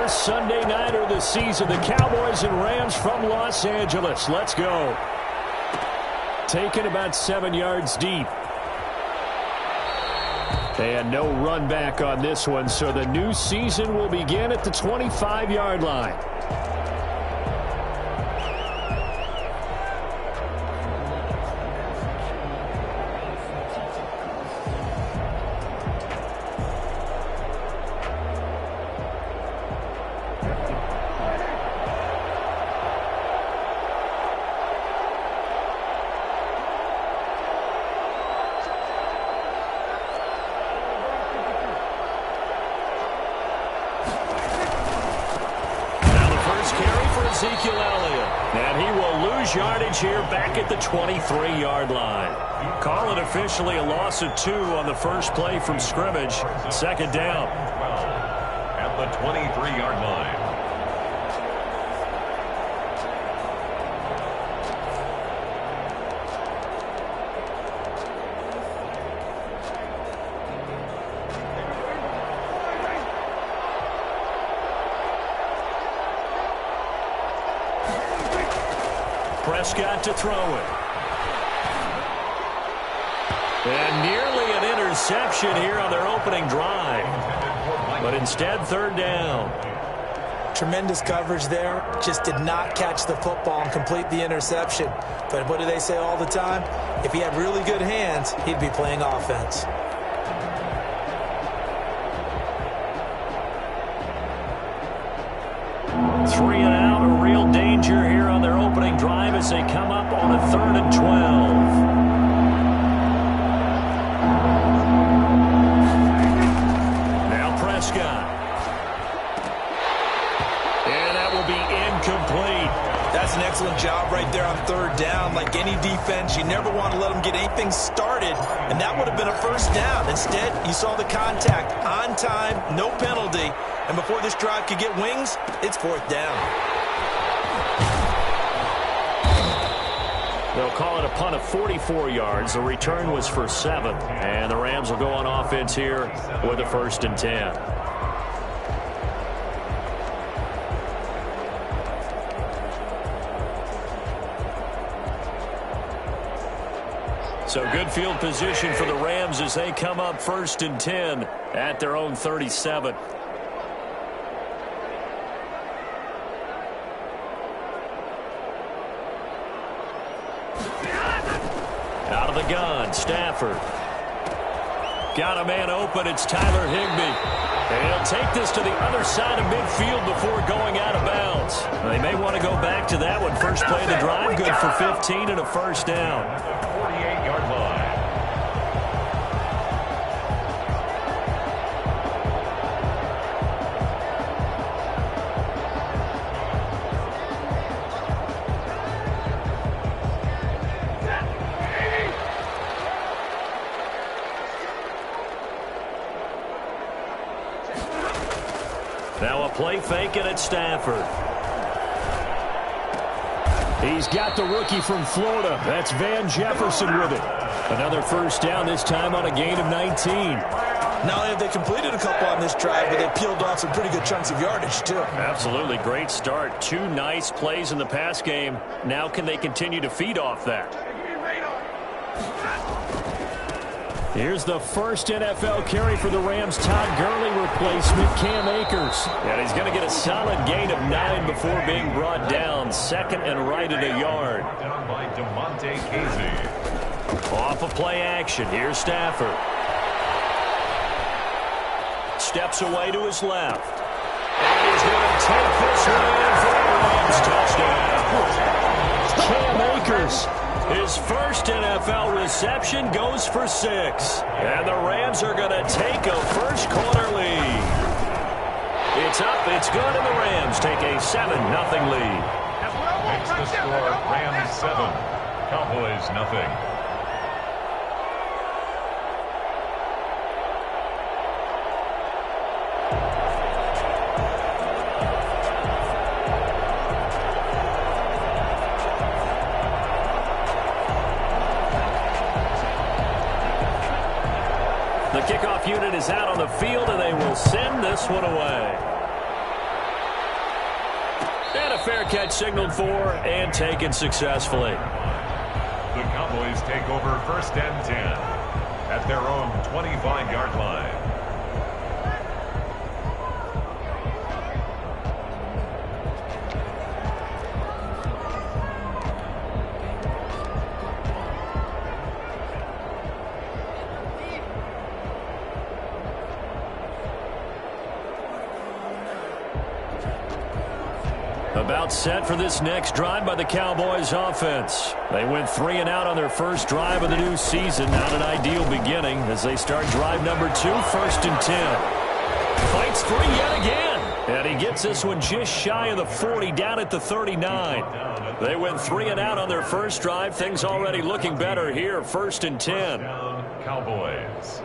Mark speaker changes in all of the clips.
Speaker 1: first Sunday nighter of the season. The Cowboys and Rams from Los Angeles. Let's go. Taken about 7 yards deep. And no run back on this one, so the new season will begin at the 25-yard line. And he will lose yardage here back at the 23-yard line. Call it officially a loss of 2 on the first play from scrimmage. Second down.
Speaker 2: At the 23-yard line.
Speaker 1: Prescott to throw it. And nearly an interception here on their opening drive. But instead, third down.
Speaker 3: Tremendous coverage there. Just did not catch the football and complete the interception. But what do they say all the time? If he had really good hands, he'd be playing offense.
Speaker 1: Three and out, a real danger here on their opening drive as they come up on a 3rd and 12. Now Prescott. And that will be incomplete.
Speaker 3: That's an excellent job right there on 3rd down. Like any defense, you never want to let them get anything started, and that would have been a first down. Instead, you saw the contact on time, no penalty. And before this drive could get wings, it's 4th down.
Speaker 1: They'll call it a punt of 44 yards. The return was for 7. And the Rams will go on offense here with a 1st and 10. So good field position for the Rams as they come up 1st and 10 at their own 37. Out of the gun, Stafford. Got a man open, it's Tyler Higbee. And he'll take this to the other side of midfield before going out of bounds. They may want to go back to that one. First play of the drive, good for 15 and a first down.
Speaker 2: 48-yard line.
Speaker 1: Now a play fake and it's Stafford. He's got the rookie from Florida. That's Van Jefferson with it. Another first down, this time on a gain of 19.
Speaker 3: Not only have they completed a couple on this drive, but they peeled off some pretty good chunks of yardage, too.
Speaker 1: Absolutely. Great start. 2 nice plays in the pass game. Now can they continue to feed off that? Here's the first NFL carry for the Rams. Todd Gurley replacement, Cam Akers. And he's going to get a solid gain of 9 before being brought down. 2nd and right at a yard.
Speaker 2: Down by DeMonte Casey.
Speaker 1: Off of play action. Here's Stafford. Steps away to his left. And he's going to take this one in for a Rams touchdown. Cam Akers. His first NFL reception goes for 6. And the Rams are going to take a first-quarter lead. It's up, it's good, and the Rams take a 7-0 lead.
Speaker 2: Makes the score Rams 7, Cowboys nothing.
Speaker 1: The kickoff unit is out on the field, and they will send this one away. And a fair catch signaled for and taken successfully.
Speaker 2: The Cowboys take over 1st and 10 at their own 25-yard line.
Speaker 1: About set for this next drive by the Cowboys offense. They went 3 and out on their first drive of the new season. Not an ideal beginning as they start drive number 2, 1st and 10. Fights free yet again. And he gets this one just shy of the 40, down at the 39. They went 3 and out on their first drive. Things already looking better here, 1st and 10.
Speaker 2: Cowboys.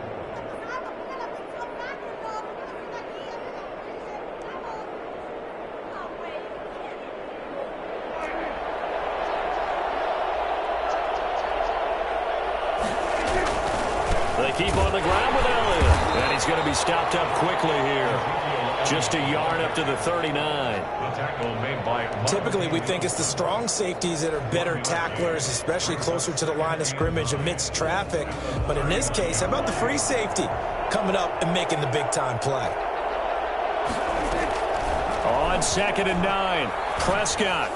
Speaker 1: They keep on the ground with Elliott. And he's going to be stopped up quickly here. Just a yard up to the 39.
Speaker 3: Typically, we think it's the strong safeties that are better tacklers, especially closer to the line of scrimmage amidst traffic. But in this case, how about the free safety coming up and making the big-time play?
Speaker 1: On 2nd and 9, Prescott.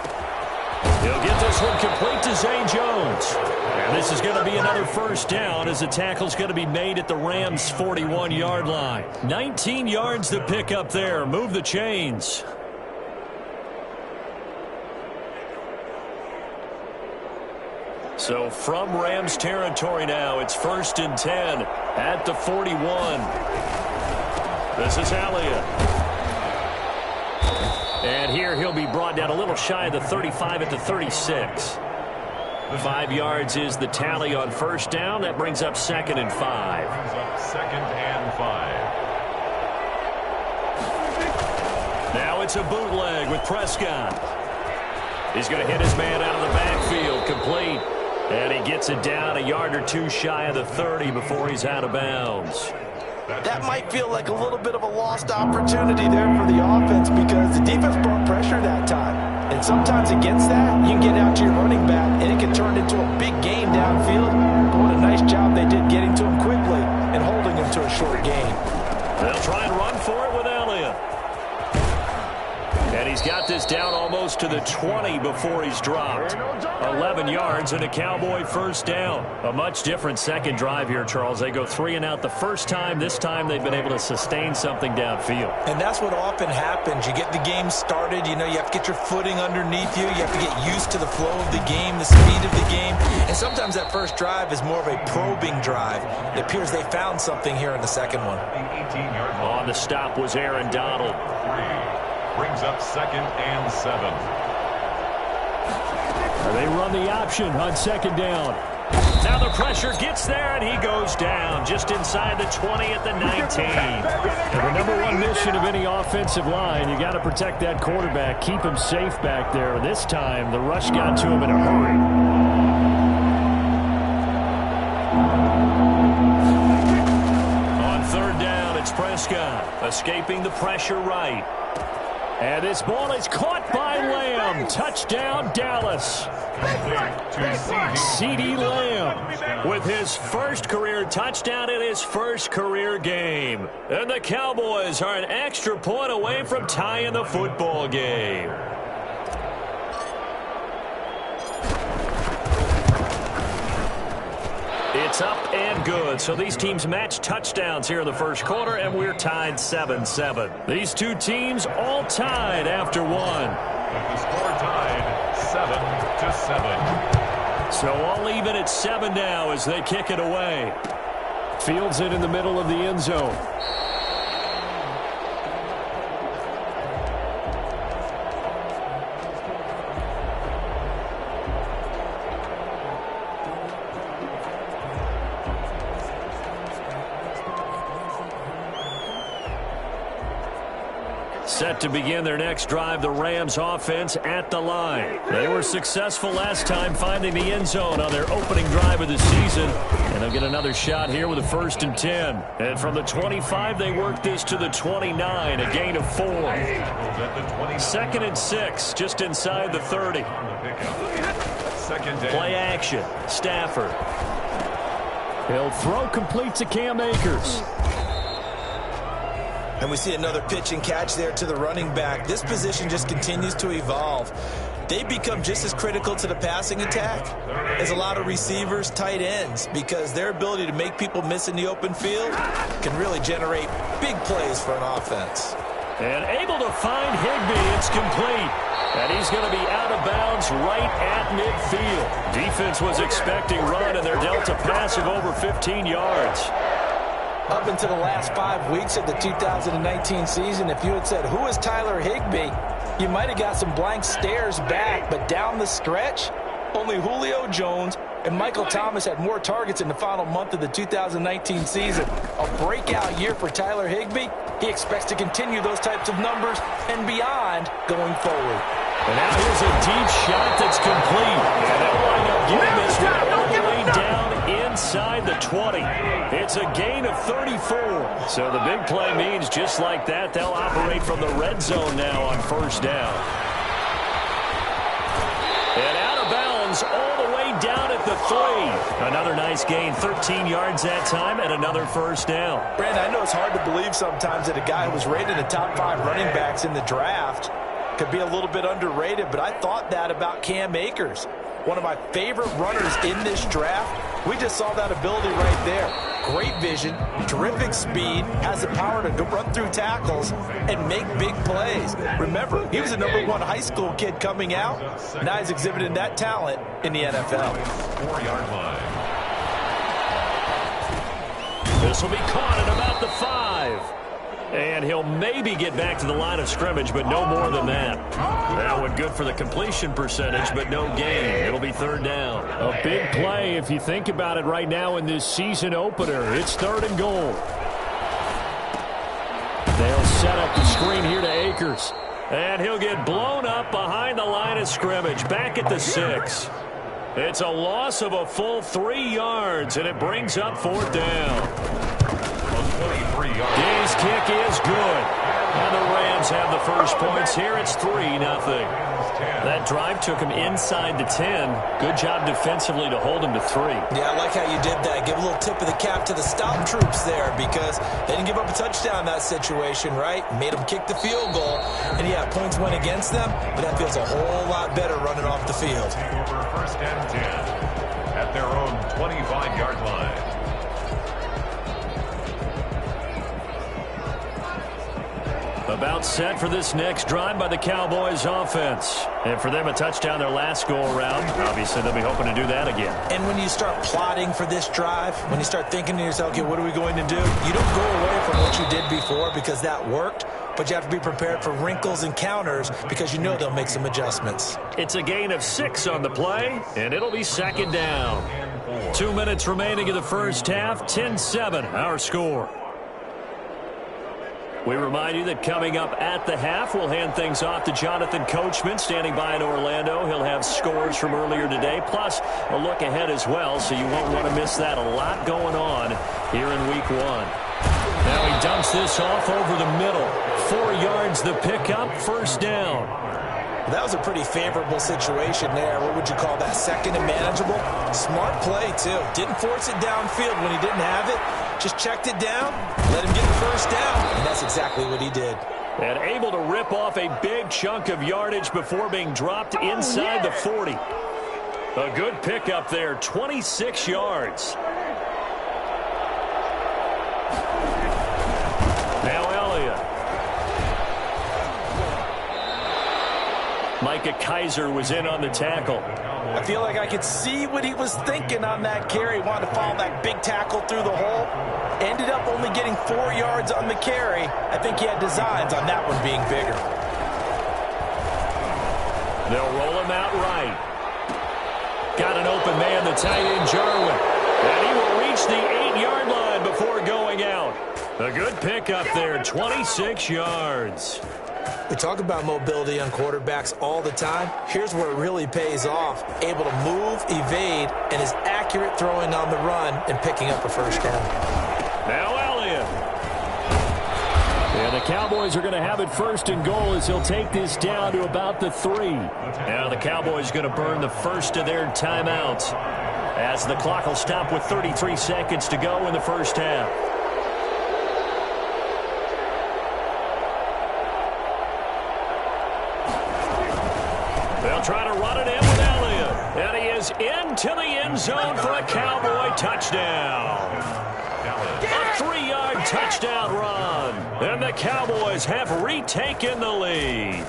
Speaker 1: He'll get this one complete to Zay Jones. And this is going to be another first down as the tackle's going to be made at the Rams' 41-yard line. 19 yards to pick up there. Move the chains. So from Rams territory now, it's 1st and 10 at the 41. This is Elliott. And here he'll be brought down a little shy of the 35 at the 36. 5 yards is the tally on first down. That brings up 2nd and 5.
Speaker 2: Brings up 2nd and 5.
Speaker 1: Now it's a bootleg with Prescott. He's going to hit his man out of the backfield, complete. And he gets it down a yard or 2 shy of the 30 before he's out of bounds.
Speaker 3: That might feel like a little bit of a lost opportunity there for the offense because the defense brought pressure that time. And sometimes against that, you can get out to your running back, and it can turn into a big game downfield. But what a nice job they did getting to him quickly and holding him to a short gain.
Speaker 1: They'll try and run for it with Elliott. And he's got this down almost to the 20 before he's dropped. 11 yards and a Cowboy first down. A much different second drive here, Charles. They go 3 and out the first time. This time they've been able to sustain something downfield.
Speaker 3: And that's what often happens. You get the game started. You know, you have to get your footing underneath you. You have to get used to the flow of the game, the speed of the game. And sometimes that first drive is more of a probing drive. It appears they found something here in the second one.
Speaker 1: On the stop was Aaron Donald.
Speaker 2: Brings up 2nd and 7.
Speaker 1: They run the option on 2nd down. Now the pressure gets there, and he goes down just inside the 20 at the 19. And the number one mission of any offensive line, you got to protect that quarterback, keep him safe back there. This time, the rush got to him in a hurry. On 3rd down, it's Prescott, escaping the pressure right. And this ball is caught by Lamb. Touchdown, Dallas. CeeDee Lamb with his first career touchdown in his first career game. And the Cowboys are an extra point away from tying the football game. It's up and good. So these teams match touchdowns here in the first quarter, and we're tied 7-7. These two teams all tied after one.
Speaker 2: With the score tied 7-7.
Speaker 1: So all even at 7 now as they kick it away. Fields it in the middle of the end zone. Set to begin their next drive, the Rams offense at the line. They were successful last time finding the end zone on their opening drive of the season. And they'll get another shot here with a 1st and 10. And from the 25, they work this to the 29, a gain of 4. 2nd and 6, just inside the 30. Play action, Stafford. He'll throw complete to Cam Akers.
Speaker 3: And we see another pitch and catch there to the running back. This position just continues to evolve. They become just as critical to the passing attack as a lot of receivers, tight ends, because their ability to make people miss in the open field can really generate big plays for an offense.
Speaker 1: And able to find Higbee. It's complete. And he's going to be out of bounds right at midfield. Defense was expecting run, and they're dealt a pass of over 15 yards.
Speaker 3: Up into the last 5 weeks of the 2019 season, if you had said, who is Tyler Higbee, you might have got some blank stares back. But down the stretch, only Julio Jones and Michael Thomas had more targets in the final month of the 2019 season. A breakout year for Tyler Higbee. He expects to continue those types of numbers and beyond going forward.
Speaker 1: And now here's a deep shot that's complete. And they'll wind up getting this one all the way down inside the 20. It's a gain of 34. So the big play means just like that, they'll operate from the red zone now on 1st down. And out of bounds all the way down at the 3. Another nice gain, 13 yards that time, and another 1st down.
Speaker 3: Brandon, I know it's hard to believe sometimes that a guy who was rated the top 5 running backs in the draft could be a little bit underrated, but I thought that about Cam Akers. One of my favorite runners in this draft. We just saw that ability right there. Great vision, terrific speed, has the power to run through tackles and make big plays. Remember, he was a #1 high school kid coming out. Now he's exhibiting that talent in the NFL.
Speaker 2: 4-yard line.
Speaker 1: This will be caught at about the 5. And he'll maybe get back to the line of scrimmage, but no more than that. That one good for the completion percentage, but no gain. It'll be 3rd down. A big play if you think about it right now in this season opener. It's 3rd and goal. They'll set up the screen here to Akers. And he'll get blown up behind the line of scrimmage, back at the 6. It's a loss of a full 3 yards, and it brings up 4th down. Gay's kick is good. And the Rams have the first points here. It's 3-0. That drive took him inside the 10. Good job defensively to hold him to 3.
Speaker 3: Yeah, I like how you did that. Give a little tip of the cap to the stop troops there, because they didn't give up a touchdown in that situation, right? Made them kick the field goal. And yeah, points went against them, but that feels a whole lot better running off the field.
Speaker 2: Over 1st and 10 at their own 25-yard line.
Speaker 1: About set for this next drive by the Cowboys offense. And for them, a touchdown their last go-around. Obviously, they'll be hoping to do that again.
Speaker 3: And when you start plotting for this drive, when you start thinking to yourself, okay, what are we going to do? You don't go away from what you did before because that worked, but you have to be prepared for wrinkles and counters because you know they'll make some adjustments.
Speaker 1: It's a gain of 6 on the play, and it'll be 2nd down. 2 minutes remaining in the first half, 10-7, our score. We remind you that coming up at the half, we'll hand things off to Jonathan Coachman standing by in Orlando. He'll have scores from earlier today, plus a look ahead as well, so you won't want to miss that. A lot going on here in Week 1. Now he dumps this off over the middle. 4 yards the pickup, 1st down.
Speaker 3: That was a pretty favorable situation there. What would you call that? 2nd and manageable? Smart play, too. Didn't force it downfield when he didn't have it. Just checked it down, let him get the 1st down, and that's exactly what he did.
Speaker 1: And able to rip off a big chunk of yardage before being dropped inside the 40. A good pickup there, 26 yards. Now Elliott. Micah Kaiser was in on the tackle.
Speaker 3: I feel like I could see what he was thinking on that carry. Wanted to follow that big tackle through the hole. Ended up only getting 4 yards on the carry. I think he had designs on that one being bigger.
Speaker 1: They'll roll him out right. Got an open man, the tight end Jarwin. And he will reach the 8-yard line before going out. A good pickup there, 26 yards.
Speaker 3: We talk about mobility on quarterbacks all the time. Here's where it really pays off. Able to move, evade, and is accurate throwing on the run and picking up a first down.
Speaker 1: Now Elliott. And the Cowboys are going to have it first and goal as he'll take this down to about the 3. Now the Cowboys are going to burn the first of their timeouts as the clock will stop with 33 seconds to go in the first half. They'll try to run it in with Elliott. And he is into the end zone for a Cowboy touchdown. A 3-yard touchdown run. And the Cowboys have retaken the lead.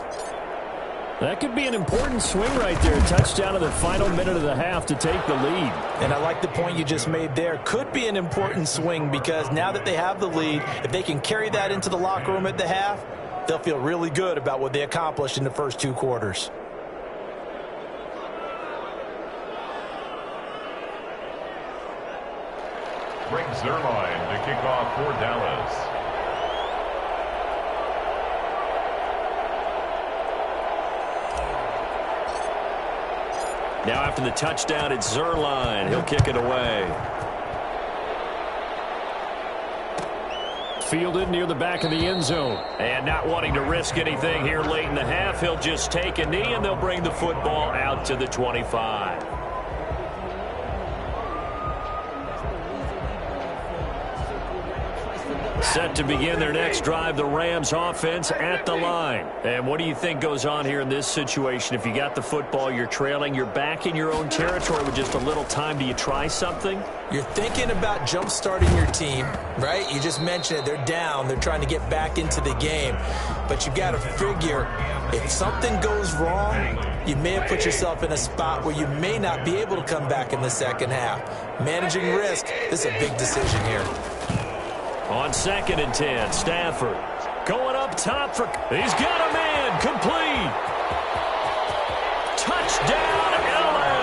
Speaker 1: That could be an important swing right there. Touchdown in the final minute of the half to take the lead.
Speaker 3: And I like the point you just made there. Could be an important swing because now that they have the lead, if they can carry that into the locker room at the half, they'll feel really good about what they accomplished in the first 2 quarters.
Speaker 2: Greg Zuerlein to kick off for Dallas.
Speaker 1: Now after the touchdown, it's Zuerlein. He'll kick it away. Fielded near the back of the end zone. And not wanting to risk anything here late in the half, he'll just take a knee and they'll bring the football out to the 25. Set to begin their next drive, the Rams offense at the line. And what do you think goes on here in this situation? If you got the football, you're trailing, you're back in your own territory with just a little time. Do you try something?
Speaker 3: You're thinking about jump-starting your team, right? You just mentioned it. They're down. They're trying to get back into the game. But you got to figure if something goes wrong, you may have put yourself in a spot where you may not be able to come back in the second half. Managing risk, this is a big decision here.
Speaker 1: On 2nd and 10, Stafford going up top for, he's got a man, complete. Touchdown, LA.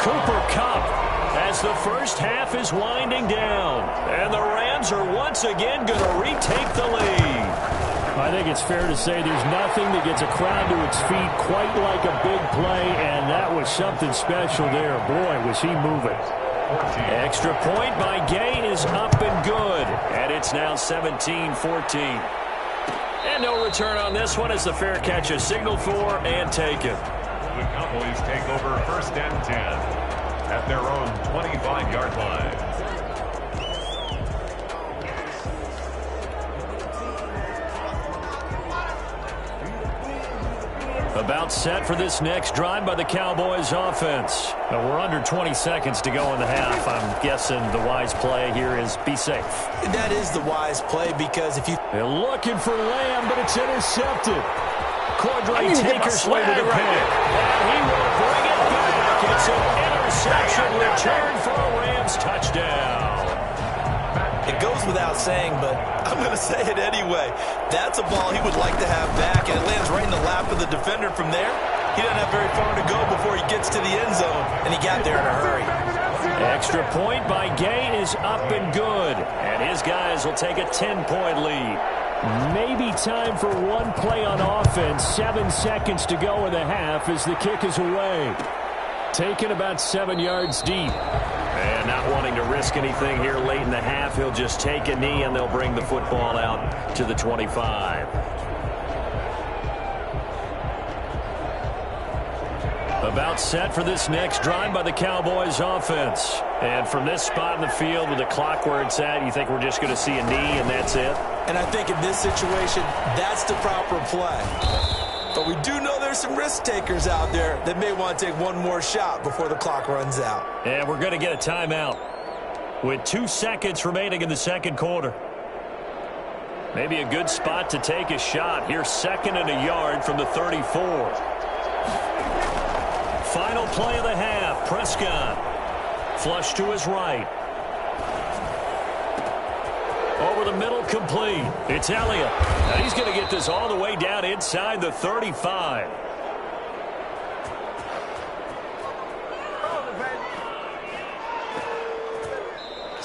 Speaker 1: Cooper Kupp as the first half is winding down. And the Rams are once again going to retake the lead. I think it's fair to say there's nothing that gets a crowd to its feet quite like a big play, and that was something special there. Boy, was he moving. Extra point by Gay is up and good. And it's now 17-14. And no return on this one as the fair catch is signaled for and taken.
Speaker 2: The Cowboys take over 1st and 10 at their own 25-yard line.
Speaker 1: About set for this next drive by the Cowboys offense. Now we're under 20 seconds to go in the half. I'm guessing the wise play here is be safe.
Speaker 3: That is the wise play because if you...
Speaker 1: They're looking for Lamb, but it's intercepted. Cordray Taker slated to pick. And he will bring it back. It's an interception return for a Rams touchdown.
Speaker 3: It goes without saying, but I'm going to say it anyway. That's a ball he would like to have back, and it lands right in the lap of the defender from there. He doesn't have very far to go before he gets to the end zone, and he got there in a hurry.
Speaker 1: Extra point by Gay is up and good, and his guys will take a 10-point lead. Maybe time for one play on offense. 7 seconds to go in the half as the kick is away. Taken about 7 yards deep. And not wanting to risk anything here late in the half, he'll just take a knee and they'll bring the football out to the 25. About set for this next drive by the Cowboys offense. And from this spot in the field with the clock where it's at, you think we're just going to see a knee and that's it?
Speaker 3: And I think in this situation, that's the proper play. But we do know there's some risk takers out there that may want to take one more shot before the clock runs out.
Speaker 1: And we're going to get a timeout with 2 seconds remaining in the second quarter. Maybe a good spot to take a shot. Here's 2nd and a yard from the 34. Final play of the half. Prescott. Flush to his right. Over the middle, complete. It's Elliott. Now he's going to get this all the way down inside the 35.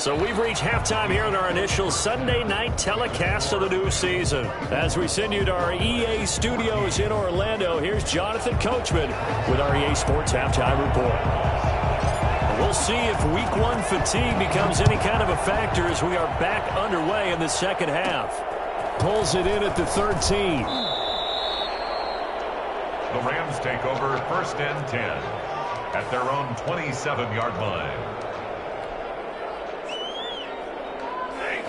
Speaker 1: So we've reached halftime here in our initial Sunday night telecast of the new season. As we send you to our EA studios in Orlando, here's Jonathan Coachman with our EA Sports Halftime Report. We'll see if Week 1 fatigue becomes any kind of a factor as we are back underway in the second half. Pulls it in at the 13.
Speaker 2: The Rams take over 1st and 10 at their own 27-yard line.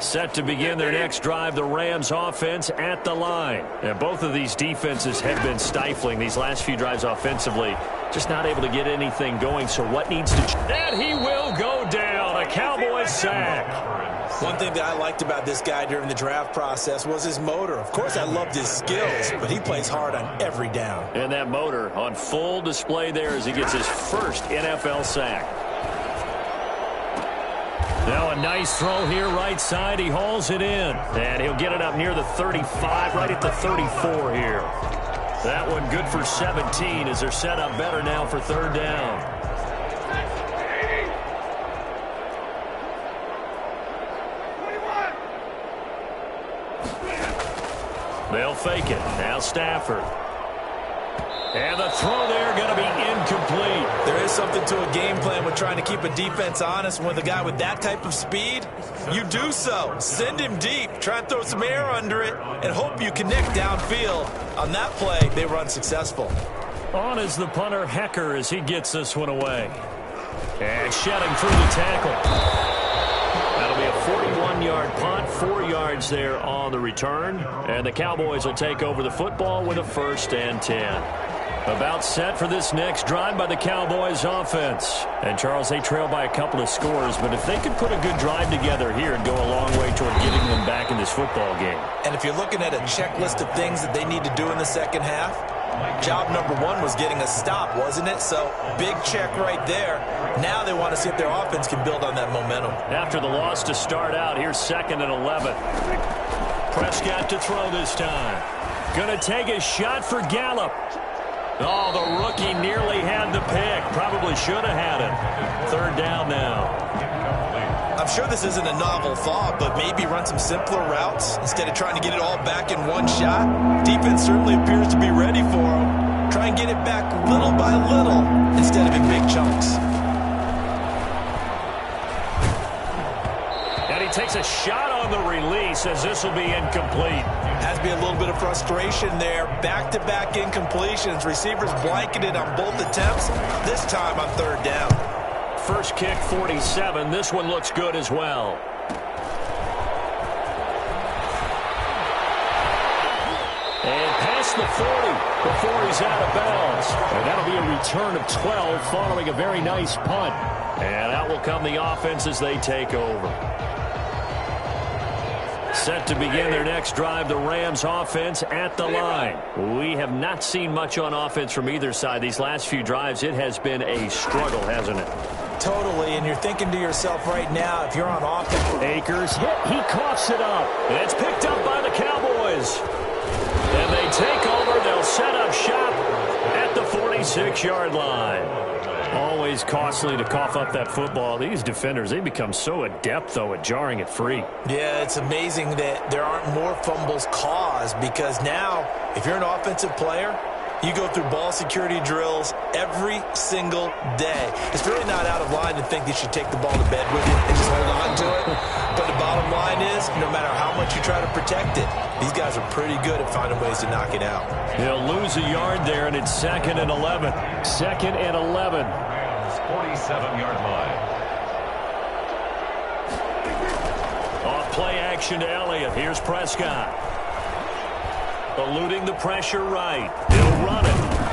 Speaker 1: Set to begin their next drive, the Rams offense at the line. And both of these defenses have been stifling these last few drives offensively. Just not able to get anything going, so what needs to... And he will go down, a Cowboys sack.
Speaker 3: One thing that I liked about this guy during the draft process was his motor. Of course, I loved his skills, but he plays hard on every down.
Speaker 1: And that motor on full display there as he gets his first NFL sack. Now a nice throw here right side. He hauls it in. And he'll get it up near the 35, right at the 34 here. That one good for 17 as they're set up better now for 3rd down. They'll fake it. Now Stafford. And the throw there going to be incomplete.
Speaker 3: There is something to a game plan with trying to keep a defense honest. With a guy with that type of speed, you do so. Send him deep. Try and throw some air under it and hope you connect downfield. On that play, they were unsuccessful.
Speaker 1: On is the punter, Hecker, as he gets this one away. And shedding through the tackle. That'll be a 41-yard punt, 4 yards there on the return. And the Cowboys will take over the football with a 1st and 10. About set for this next drive by the Cowboys offense. And, Charles, they trail by a couple of scores, but if they could put a good drive together here and go a long way toward getting them back in this football game.
Speaker 3: And if you're looking at a checklist of things that they need to do in the second half, job number 1 was getting a stop, wasn't it? So, big check right there. Now they want to see if their offense can build on that momentum.
Speaker 1: After the loss to start out, here's 2nd and 11. Prescott to throw this time. Going to take a shot for Gallup. Oh, the rookie nearly had the pick. Probably should have had it. 3rd down now.
Speaker 3: I'm sure this isn't a novel thought, but maybe run some simpler routes instead of trying to get it all back in one shot. Defense certainly appears to be ready for him. Try and get it back little by little instead of in big chunks.
Speaker 1: And he takes a shot on the release as this will be incomplete.
Speaker 3: Has to be a little bit of frustration there. Back-to-back incompletions. Receivers blanketed on both attempts, this time on 3rd down.
Speaker 1: First kick, 47. This one looks good as well. And past the 40 before he's out of bounds. And that'll be a return of 12 following a very nice punt. And out will come the offense as they take over. Set to begin their next drive, the Rams offense at the line. We have not seen much on offense from either side. These last few drives, it has been a struggle, hasn't it?
Speaker 3: Totally, and you're thinking to yourself right now, if you're on offense.
Speaker 1: Akers hit, he coughs it up. And it's picked up by the Cowboys. And they take over, they'll set up shop at the 46-yard line. Always costly to cough up that football. These defenders, they become so adept, though, at jarring it free.
Speaker 3: Yeah, it's amazing that there aren't more fumbles caused because now, if you're an offensive player, you go through ball security drills every single day. It's really not out of line to think you should take the ball to bed with you and just hold on to it. But the bottom line is, no matter how much you try to protect it, these guys are pretty good at finding ways to knock it out.
Speaker 1: He'll lose a yard there, and it's 2nd and 11. 2nd and 11.
Speaker 2: 47-yard line.
Speaker 1: Off play action to Elliott. Here's Prescott. Eluding the pressure right. He'll run it.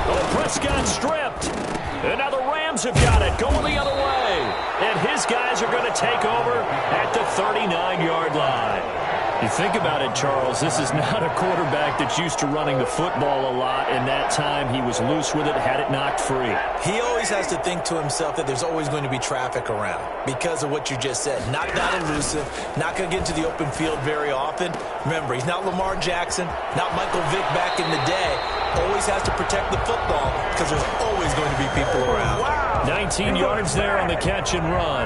Speaker 1: Oh, Prescott stripped. And now the Rams have got it. Going the other way. And his guys are going to take over at the 39-yard line. You think about it, Charles, this is not a quarterback that's used to running the football a lot, and that time he was loose with it, had it knocked free.
Speaker 3: He always has to think to himself that there's always going to be traffic around because of what you just said. Not that elusive, not going to get into the open field very often. Remember, he's not Lamar Jackson, not Michael Vick back in the day. Always has to protect the football because there's always going to be people around.
Speaker 1: 19 yards there on the catch and run.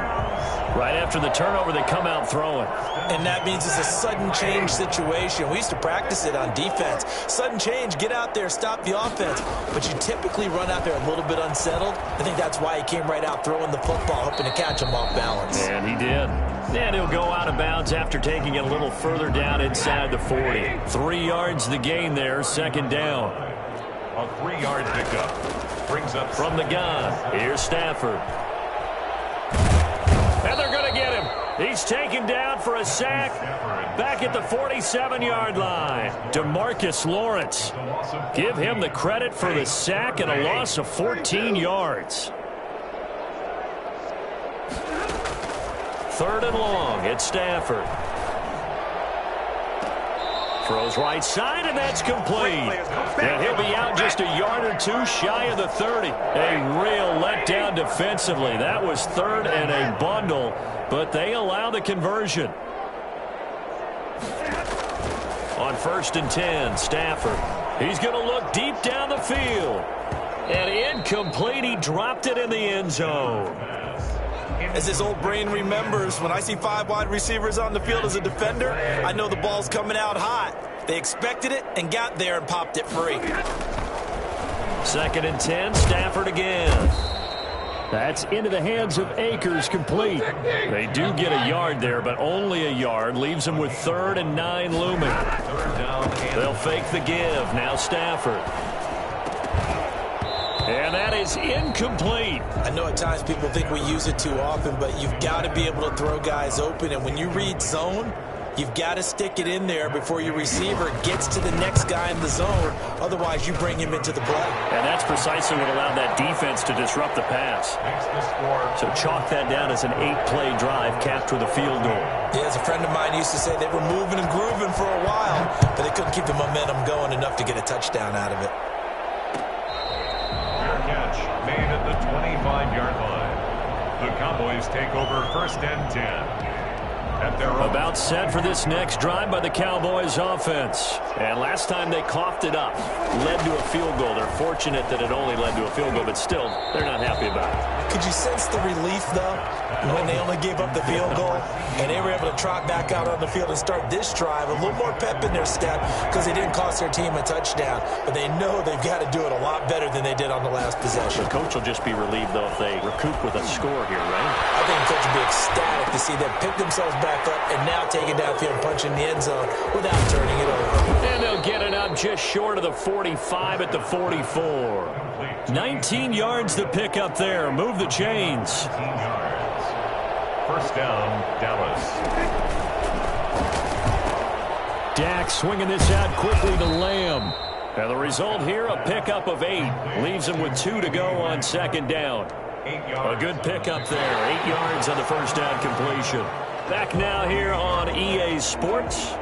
Speaker 1: Right after the turnover, they come out throwing.
Speaker 3: And that means it's a sudden change situation. We used to practice it on defense. Sudden change, get out there, stop the offense. But you typically run out there a little bit unsettled. I think that's why he came right out throwing the football, hoping to catch him off balance.
Speaker 1: And he did. And he'll go out of bounds after taking it a little further down inside the 40. 3 yards the gain there, second down.
Speaker 2: A 3-yard pickup brings up
Speaker 1: from the gun. Here's Stafford. And they're going to get him. He's taken down for a sack back at the 47-yard line. DeMarcus Lawrence. Give him the credit for the sack and a loss of 14 yards. 3rd and long. It's Stafford. Throws right side, and that's complete. And he'll be out just a yard or two shy of the 30. A real letdown defensively. That was 3rd and a bundle, but they allow the conversion. On 1st and 10, Stafford. He's going to look deep down the field. And incomplete. He dropped it in the end zone.
Speaker 3: As his old brain remembers, when I see 5 wide receivers on the field as a defender, I know the ball's coming out hot. They expected it and got there and popped it free.
Speaker 1: 2nd and 10, Stafford again. That's into the hands of Akers, complete. They do get a yard there, but only a yard. Leaves them with 3rd and 9 looming. They'll fake the give. Now Stafford. And that is incomplete.
Speaker 3: I know at times people think we use it too often, but you've got to be able to throw guys open. And when you read zone, you've got to stick it in there before your receiver gets to the next guy in the zone. Otherwise, you bring him into the play.
Speaker 1: And that's precisely what allowed that defense to disrupt the pass. So chalk that down as an 8-play drive capped with a field goal.
Speaker 3: Yeah, as a friend of mine used to say, they were moving and grooving for a while, but they couldn't keep the momentum going enough to get a touchdown out of it.
Speaker 2: Made at the 25-yard line. The Cowboys take over 1st and 10. At their
Speaker 1: about set for this next drive by the Cowboys offense. And last time they coughed it up, led to a field goal. They're fortunate that it only led to a field goal, but still, they're not happy about it.
Speaker 3: Could you sense the relief, though, when they only gave up the field goal and they were able to trot back out on the field and start this drive? A little more pep in their step because they didn't cost their team a touchdown, but they know they've got to do it a lot better than they did on the last possession.
Speaker 1: The coach will just be relieved, though, if they recoup with a score here, right?
Speaker 3: I think the coach will be ecstatic to see them pick themselves back up and now take it downfield and punch in the end zone without turning it over.
Speaker 1: And they'll get it up just short of the 45 at the 44. 19 yards to pick up there. Move the chains.
Speaker 2: 15 yards. 1st down, Dallas.
Speaker 1: Dak swinging this out quickly to Lamb. And the result here, a pickup of 8. Leaves him with 2 to go on 2nd down. A good pickup there. 8 yards on the 1st down completion. Back now here on EA Sports.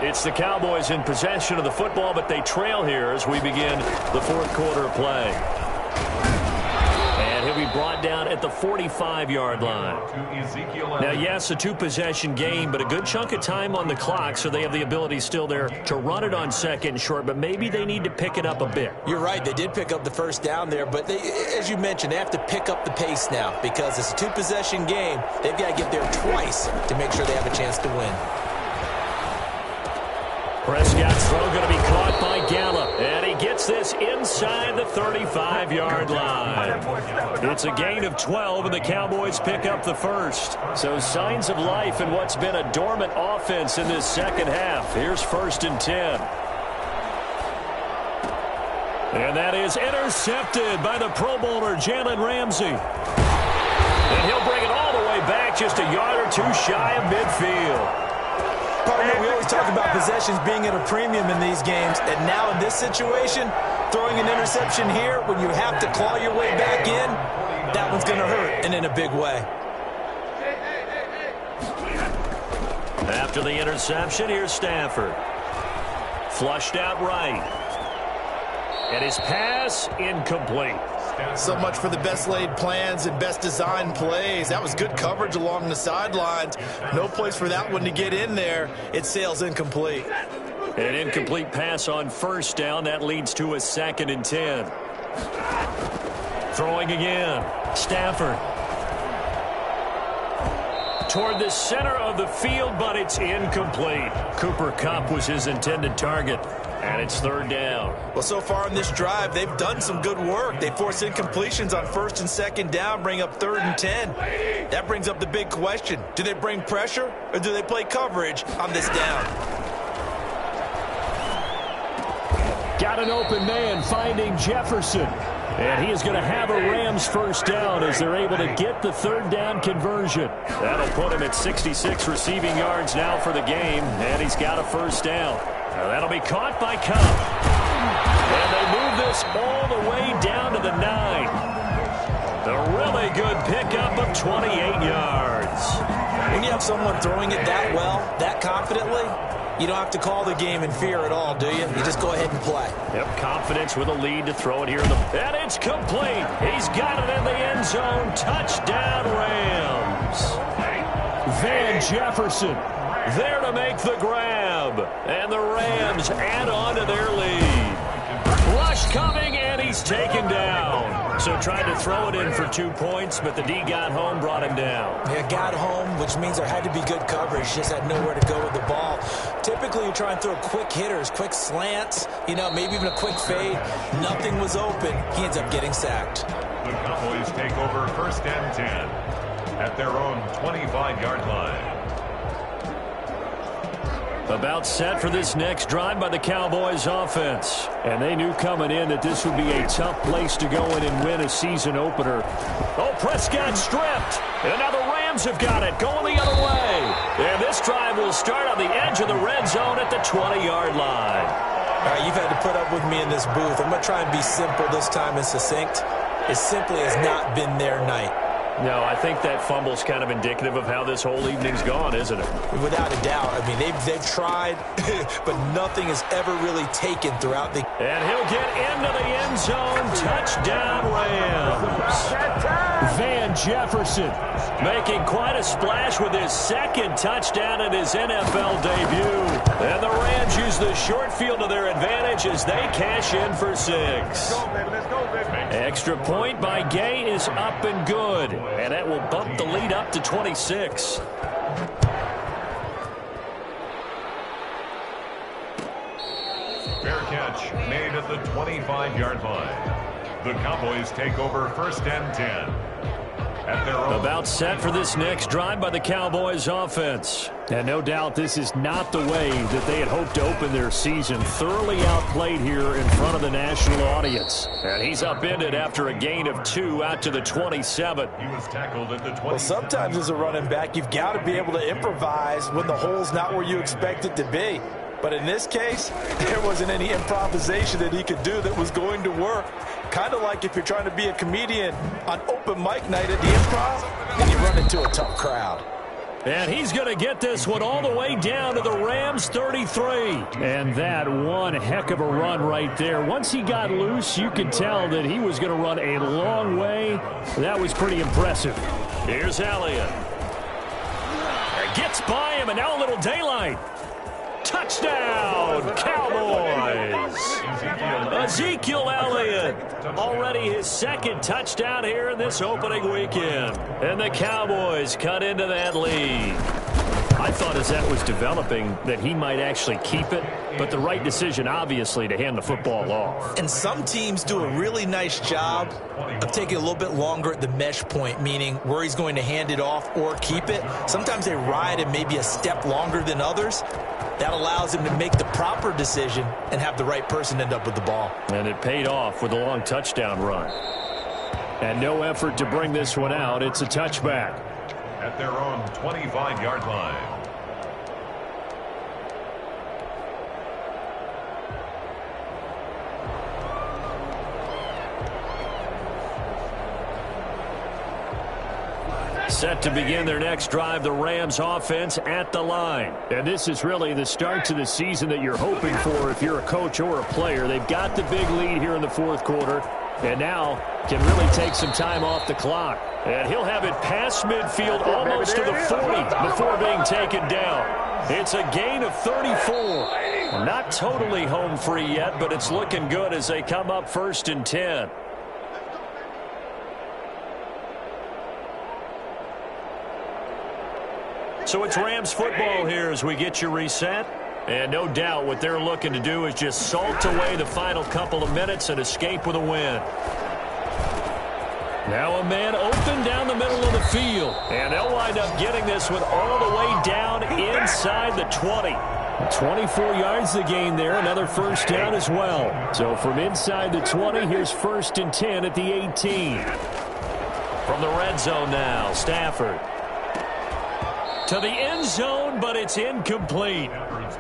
Speaker 1: It's the Cowboys in possession of the football, but they trail here as we begin the 4th quarter of play. And he'll be brought down at the 45-yard line. Now, yes, a 2-possession game, but a good chunk of time on the clock, so they have the ability still there to run it on 2nd and short, but maybe they need to pick it up a bit.
Speaker 3: You're right. They did pick up the 1st down there, but as you mentioned, they have to pick up the pace now because it's a 2-possession game. They've got to get there twice to make sure they have a chance to win.
Speaker 1: Prescott's throw going to be caught by Gallup, and he gets this inside the 35-yard line. It's a gain of 12, and the Cowboys pick up the 1st. So signs of life in what's been a dormant offense in this 2nd half. Here's 1st and 10. And that is intercepted by the Pro Bowler, Jalen Ramsey. And he'll bring it all the way back just a yard or 2 shy of midfield.
Speaker 3: Partner, we always talk about possessions being at a premium in these games, and now in this situation, throwing an interception here when you have to claw your way back in, that one's going to hurt, and in a big way.
Speaker 1: After the interception, here's Stafford. Flushed out right. And his pass incomplete.
Speaker 3: So much for the best laid plans and best designed plays. That was good coverage along the sidelines. No place for that one to get in there. It sails incomplete.
Speaker 1: An incomplete pass on 1st down. That leads to a 2nd and 10. Throwing again. Stafford. toward the center of the field, but it's incomplete. Cooper Kupp was his intended target, and it's third down.
Speaker 3: Well, so far in this drive, they've done some good work. They force incompletions on first and second down, bring up 3rd and 10. That brings up the big question. Do they bring pressure, or do they play coverage on this down?
Speaker 1: Got an open man finding Jefferson. And he is going to have a Rams first down as they're able to get the 3rd down conversion. That'll put him at 66 receiving yards now for the game, and he's got a first down. Now that'll be caught by Kupp. And they move this all the way down to the 9. A really good pickup of 28 yards.
Speaker 3: When you have someone throwing it that well, that confidently, you don't have to call the game in fear at all, do you? You just go ahead and play.
Speaker 1: Yep, confidence with a lead to throw it here. And it's complete. He's got it in the end zone. Touchdown, Rams. Van Jefferson there to make the grab. And the Rams add on to their lead. Rush coming, and he's taken down. So tried to throw it in for 2 points, but the D got home, brought him down.
Speaker 3: Yeah, got home, which means there had to be good coverage. Just had nowhere to go with the ball. Typically, you try and throw quick hitters, quick slants, maybe even a quick fade. Nothing was open. He ends up getting sacked.
Speaker 2: The Cowboys take over 1st and 10 at their own 25-yard line.
Speaker 1: About set for this next drive by the Cowboys offense. And they knew coming in that this would be a tough place to go in and win a season opener. Oh, Prescott stripped. And now the Rams have got it, going the other way. And this drive will start on the edge of the red zone at the 20-yard line.
Speaker 3: All right, you've had to put up with me in this booth. I'm going to try and be simple this time and succinct. It simply has not been their night.
Speaker 1: No, I think that fumble's kind of indicative of how this whole evening's gone, isn't it?
Speaker 3: Without a doubt. I mean, they've tried, but nothing has ever really taken throughout the...
Speaker 1: And he'll get into the end zone. Touchdown, Rams. Van Jefferson making quite a splash with his 2nd touchdown in his NFL debut. And the Rams use the short field to their advantage as they cash in for 6.
Speaker 2: Let's go, baby.
Speaker 1: Extra point by Gay is up and good. And that will bump the lead up to 26.
Speaker 2: Fair catch made at the 25-yard line. The Cowboys take over 1st and 10. At their own.
Speaker 1: About set for this next drive by the Cowboys offense. And no doubt this is not the way that they had hoped to open their season. Thoroughly outplayed here in front of the national audience. And he's upended after a gain of 2 out to the 27.
Speaker 2: He was tackled at the 20.
Speaker 3: Well, sometimes as a running back, you've got to be able to improvise when the hole's not where you expect it to be. But in this case, there wasn't any improvisation that he could do that was going to work. Kind of like if you're trying to be a comedian on open mic night at the Improv, and you run into a tough crowd.
Speaker 1: And he's going to get this one all the way down to the Rams 33. And that one heck of a run right there. Once he got loose, you could tell that he was going to run a long way. That was pretty impressive. Here's Elliott. Gets by him, and now a little daylight. Touchdown, Cowboys. Ezekiel Elliott, already his 2nd touchdown here in this opening weekend. And the Cowboys cut into that lead. I thought as that was developing that he might actually keep it, but the right decision, obviously, to hand the football off.
Speaker 3: And some teams do a really nice job of taking a little bit longer at the mesh point, meaning where he's going to hand it off or keep it. Sometimes they ride him maybe a step longer than others. That allows him to make the proper decision and have the right person end up with the ball.
Speaker 1: And it paid off with a long touchdown run. And no effort to bring this one out. It's a touchback.
Speaker 2: At their own 25-yard line.
Speaker 1: Set to begin their next drive, the Rams offense at the line. And this is really the start to the season that you're hoping for if you're a coach or a player. They've got the big lead here in the 4th quarter, and now can really take some time off the clock. And he'll have it past midfield almost to the 40 before being taken down. It's a gain of 34. Not totally home free yet, but it's looking good as they come up 1st and 10. So it's Rams football here as we get you reset. And no doubt what they're looking to do is just salt away the final couple of minutes and escape with a win. Now a man open down the middle of the field. And they'll wind up getting this one all the way down inside the 20. 24 yards the gain there. Another first down as well. So from inside the 20, here's 1st and 10 at the 18. From the red zone now, Stafford. To the end zone, but it's incomplete.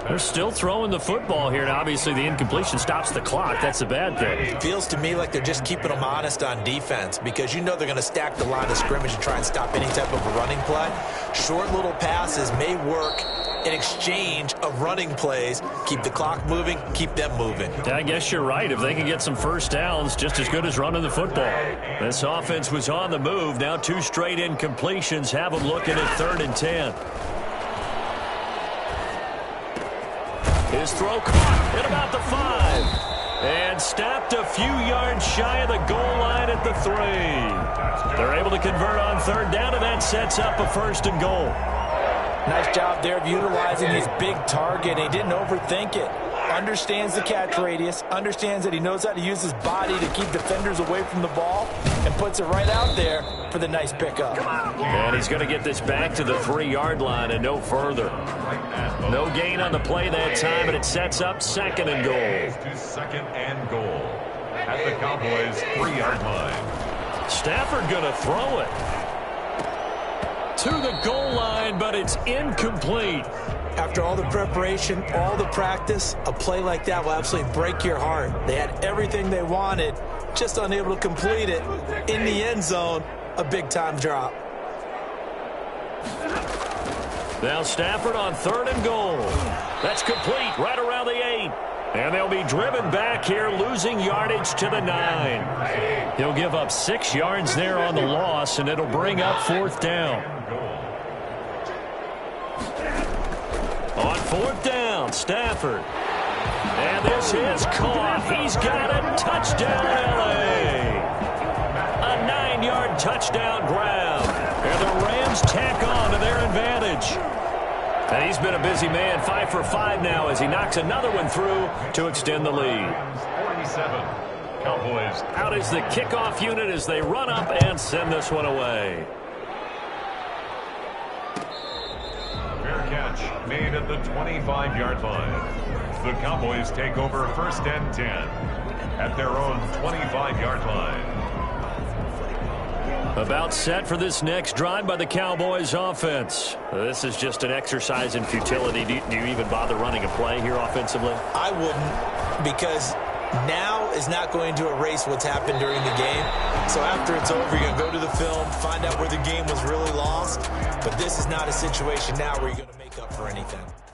Speaker 1: They're still throwing the football here, and obviously the incompletion stops the clock. That's the bad thing.
Speaker 3: Feels to me like they're just keeping them honest on defense because you know they're going to stack the line of scrimmage and try and stop any type of a running play. Short little passes may work in exchange of running plays. Keep the clock moving, keep them moving.
Speaker 1: I guess you're right. If they can get some first downs, just as good as running the football. This offense was on the move. Now 2 straight incompletions have them looking at 3rd and 10. His throw caught at about the 5. And stopped a few yards shy of the goal line at the 3. They're able to convert on 3rd down, and that sets up a 1st and goal.
Speaker 3: Nice job there of utilizing his big target. He didn't overthink it. Understands the catch radius. Understands that he knows how to use his body to keep defenders away from the ball. And puts it right out there for the nice pickup.
Speaker 1: And he's going to get this back to the 3-yard line and no further. No gain on the play that time, and it sets up 2nd and goal.
Speaker 2: To 2nd and goal at the Cowboys' 3-yard line.
Speaker 1: Stafford going to throw it to the goal line, but it's incomplete.
Speaker 3: After all the preparation, all the practice, a play like that will absolutely break your heart. They had everything they wanted, just unable to complete it. In the end zone, a big-time drop.
Speaker 1: Now Stafford on 3rd and goal. That's complete right around the 8. And they'll be driven back here, losing yardage to the 9. He'll give up 6 yards there on the loss, and it'll bring up 4th down. On 4th down, Stafford. And this is caught. He's got it. Touchdown, L.A. A 9-yard touchdown grab. And the Rams tack on to their advantage. And he's been a busy man, 5 for 5 now as he knocks another one through to extend the lead.
Speaker 2: 47. Cowboys.
Speaker 1: Out is the kickoff unit as they run up and send this one away.
Speaker 2: Fair catch made at the 25-yard line. The Cowboys take over 1st and 10 at their own 25-yard line.
Speaker 1: About set for this next drive by the Cowboys offense. This is just an exercise in futility. Do you even bother running a play here offensively?
Speaker 3: I wouldn't, because now is not going to erase what's happened during the game. So after it's over, you're going to go to the film, find out where the game was really lost. But this is not a situation now where you're going to make up for anything.